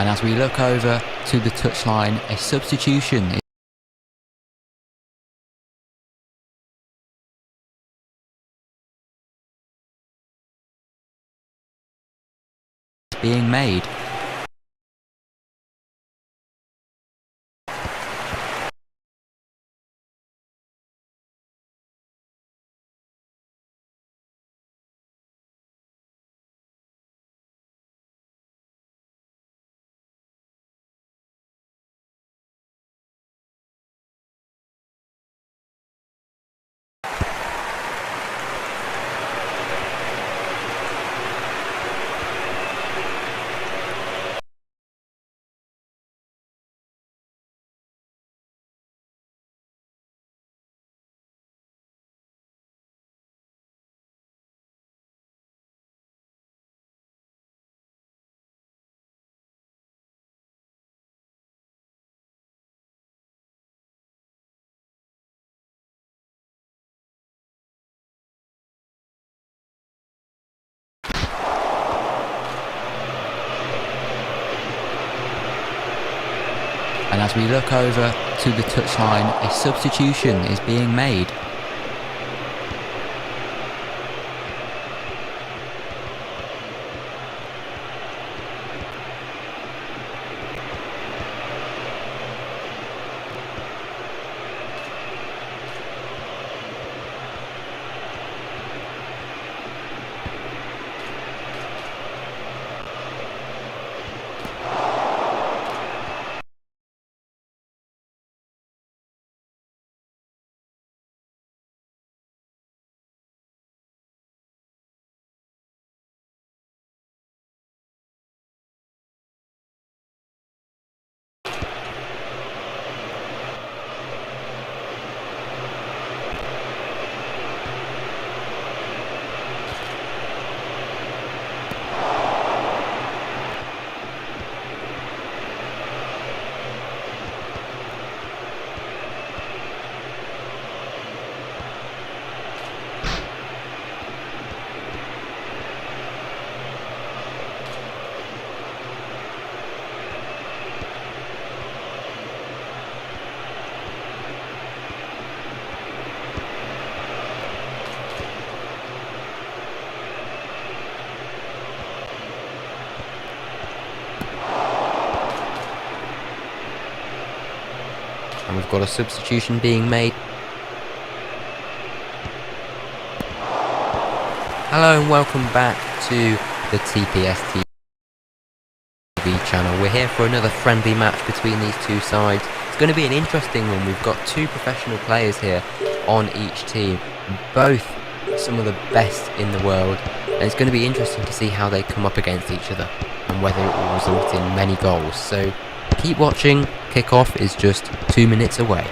And as we look over to the touchline, a substitution is being made. And as we look over to the touchline, a substitution is being made. And we've got a substitution being made. Hello and welcome back to the TPS TV channel. We're here for another friendly match between these two sides. It's going to be an interesting one. We've got two professional players here on each team, both some of the best in the world, and it's going to be interesting to see how they come up against each other and whether it will result in many goals. So keep watching. Kickoff is just 2 minutes away.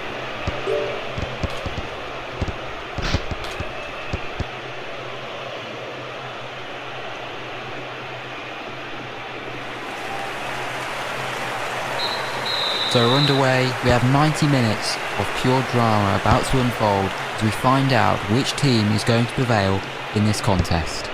So we're underway. We have 90 minutes of pure drama about to unfold as we find out which team is going to prevail in this contest.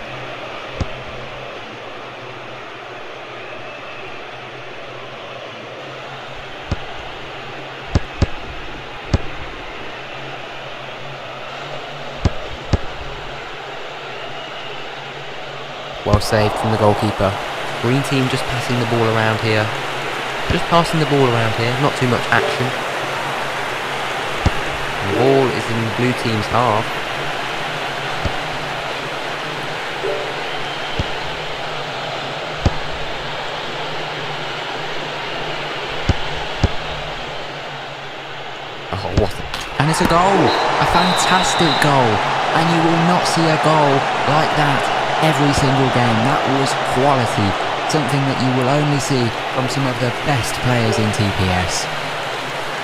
Well saved from the goalkeeper. Green team just passing the ball around here. Not too much action. And the ball is in blue team's half. Oh, what and it's a goal! A fantastic goal! And you will not see a goal like that every single game. That was quality, something that you will only see from some of the best players in TPS.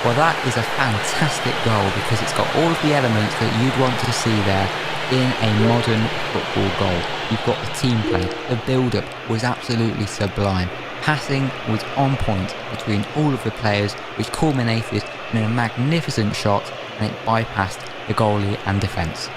Well, that is a fantastic goal because it's got all of the elements that you'd want to see there in a modern football goal. You've got the team play, the build-up was absolutely sublime. Passing was on point between all of the players, which culminated in a magnificent shot, and it bypassed the goalie and defence.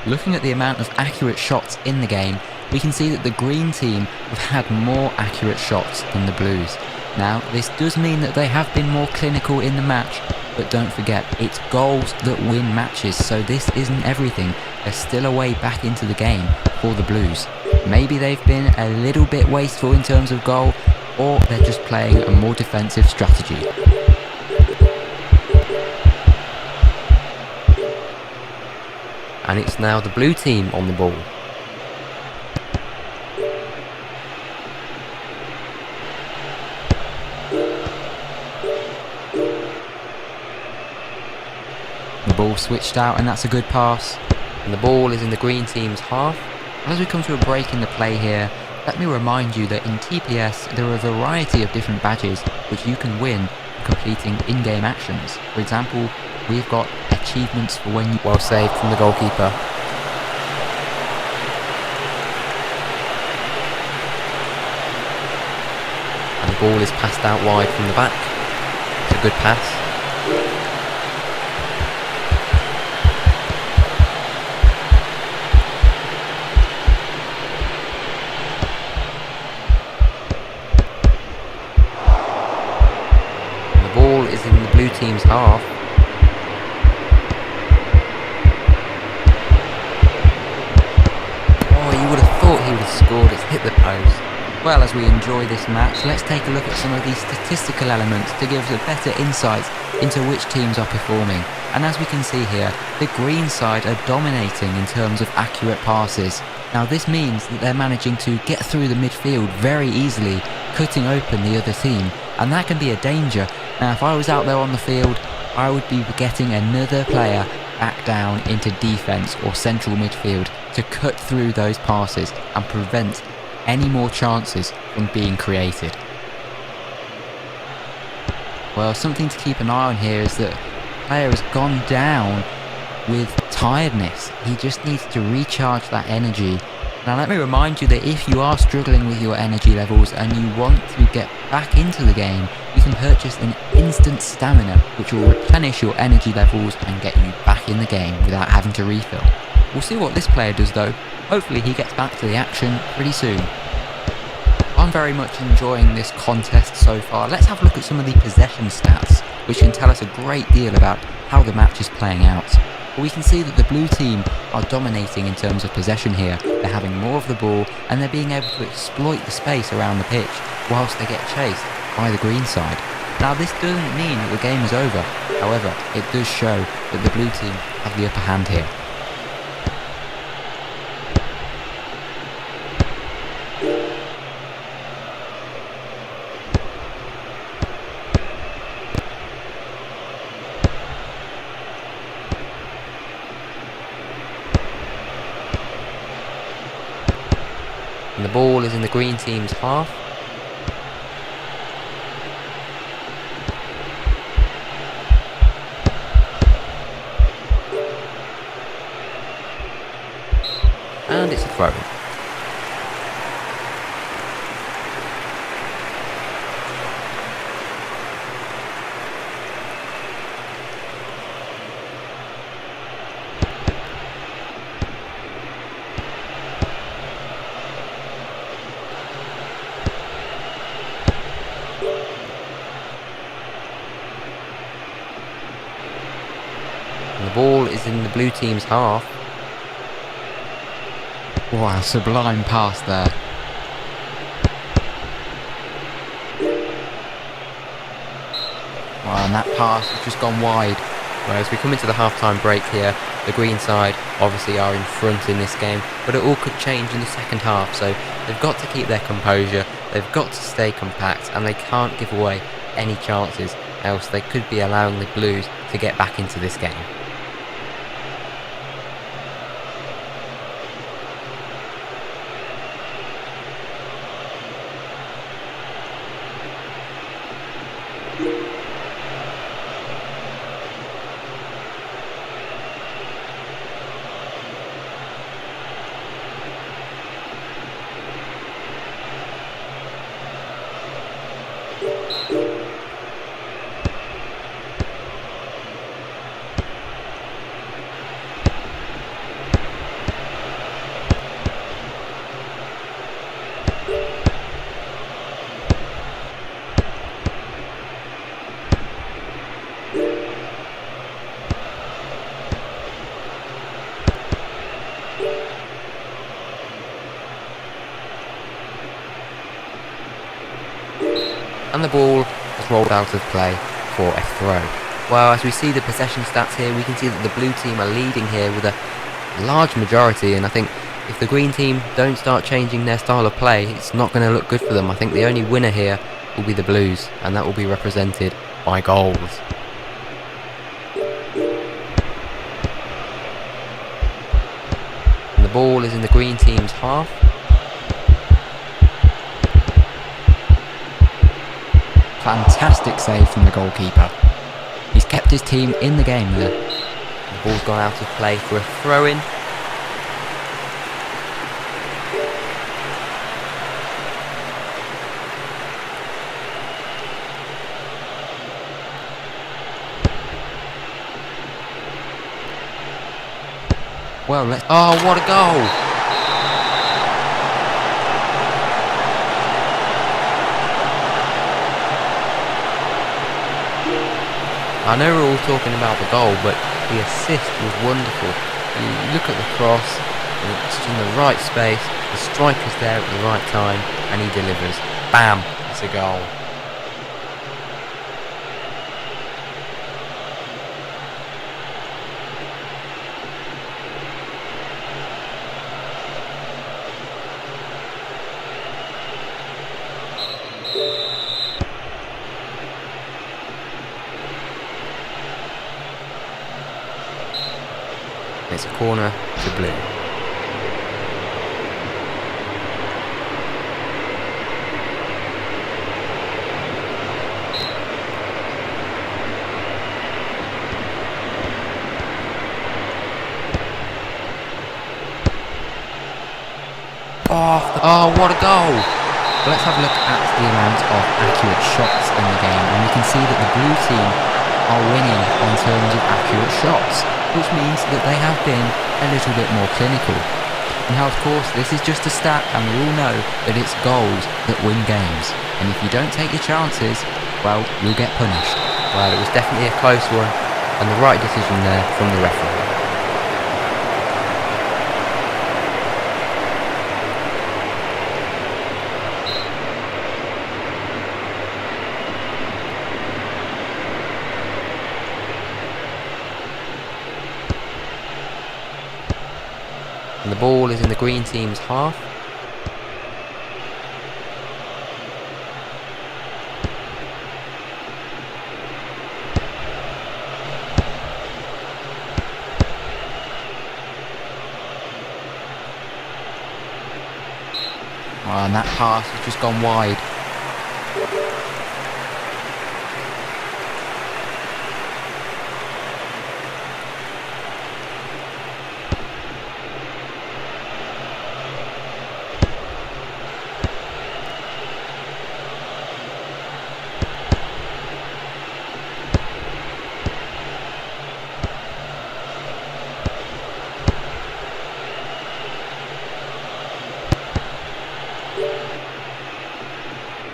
Looking at the amount of accurate shots in the game, we can see that the green team have had more accurate shots than the blues. Now, this does mean that they have been more clinical in the match, but don't forget, it's goals that win matches, so this isn't everything. There's still a way back into the game for the blues. Maybe they've been a little bit wasteful in terms of goal, or they're just playing a more defensive strategy. And it's now the blue team on the ball. The ball switched out, and that's a good pass. And the ball is in the green team's half. As we come to a break in the play here, let me remind you that in TPS there are a variety of different badges which you can win completing in-game actions. For example, we've got achievements for when you... Well saved from the goalkeeper. And the ball is passed out wide from the back. It's a good pass. In the blue team's half. Oh, you would have thought he would have scored. It's hit the post. Well, as we enjoy this match, let's take a look at some of these statistical elements to give us a better insight into which teams are performing. And as we can see here, the green side are dominating in terms of accurate passes. Now this means that they're managing to get through the midfield very easily, cutting open the other team, and that can be a danger. Now if I was out there on the field, I would be getting another player back down into defence or central midfield to cut through those passes and prevent any more chances from being created. Well, something to keep an eye on here is that the player has gone down with tiredness. He just needs to recharge that energy. Now let me remind you that if you are struggling with your energy levels and you want to get back into the game, you can purchase an instant stamina which will replenish your energy levels and get you back in the game without having to refill. We'll see what this player does though. Hopefully he gets back to the action pretty soon. I'm very much enjoying this contest so far. Let's have a look at some of the possession stats, which can tell us a great deal about how the match is playing out. We can see that the blue team are dominating in terms of possession here. They're having more of the ball and they're being able to exploit the space around the pitch whilst they get chased by the green side. Now this doesn't mean that the game is over. However, it does show that the blue team have the upper hand here. And the ball is in the green team's half. And it's a throw-in. And the ball is in the blue team's half. Wow, sublime pass there. Wow, and that pass has just gone wide. Well, as we come into the half-time break here, the green side obviously are in front in this game, but it all could change in the second half, so they've got to keep their composure, they've got to stay compact, and they can't give away any chances, else they could be allowing the Blues to get back into this game. And the ball is rolled out of play for a throw. Well, as we see the possession stats here, we can see that the blue team are leading here with a large majority, and I think if the green team don't start changing their style of play, it's not going to look good for them. I think the only winner here will be the blues, and that will be represented by goals. And the ball is in the green team's half. Fantastic save from the goalkeeper. He's kept his team in the game there. The ball's gone out of play for a throw-in. Well, Oh, what a goal! I know we're all talking about the goal, but the assist was wonderful. You look at the cross, and it's in the right space, the striker's there at the right time, and he delivers. Bam! It's a goal. It's a corner to blue. Oh, what a goal! let's have a look at the amount of accurate shots in the game, and we can see that the blue team are winning in terms of accurate shots, which means that they have been a little bit more clinical. Now, of course, this is just a stat, and we all know that it's goals that win games. And if you don't take your chances, well, you'll get punished. Well, it was definitely a close one, and the right decision there from the referee. And the ball is in the green team's half. And that pass has just gone wide.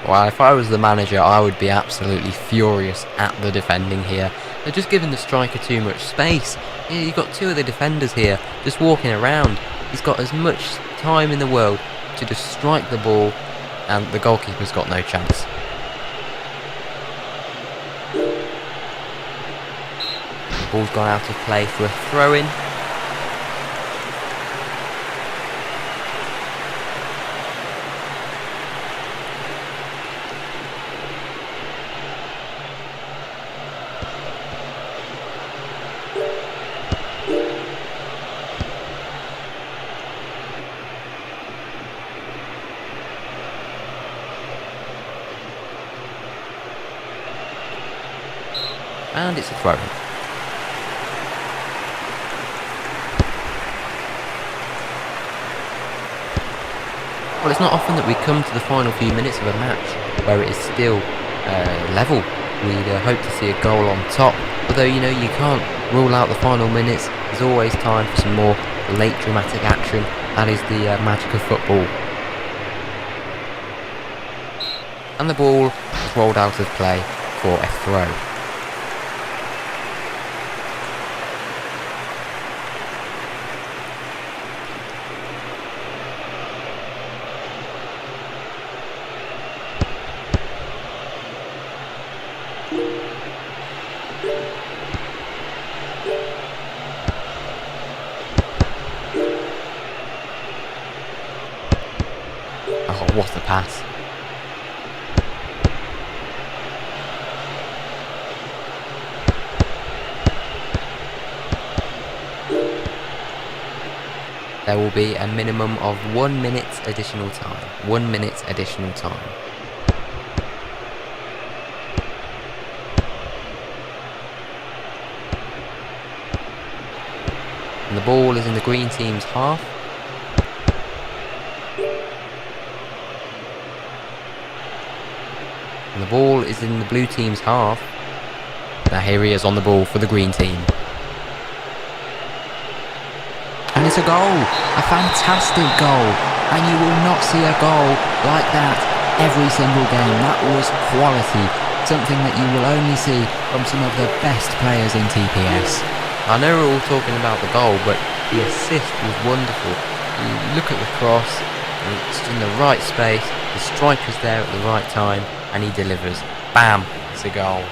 Well, if I was the manager, I would be absolutely furious at the defending here. They're just giving the striker too much space. Yeah, you've got two of the defenders here just walking around. He's got as much time in the world to just strike the ball, and the goalkeeper's got no chance. The ball's gone out of play for a throw-in. And it's a throw-in. Well, it's not often that we come to the final few minutes of a match where it is still level. We'd hope to see a goal on top, although, you know, you can't rule out the final minutes. There's always time for some more late dramatic action. That is the magic of football. And the ball is rolled out of play for a throw. pass. There will be a minimum of 1 minute additional time. 1 minute additional time. And the ball is in the green team's half. And the ball is in the blue team's half. Now here he is on the ball for the green team. And it's a goal, a fantastic goal, and you will not see a goal like that every single game. That was quality, something that you will only see from some of the best players in TPS. I know we're all talking about the goal, but the assist was wonderful. You look at the cross, and it's in the right space, the striker's there at the right time, and he delivers. Bam! It's a goal.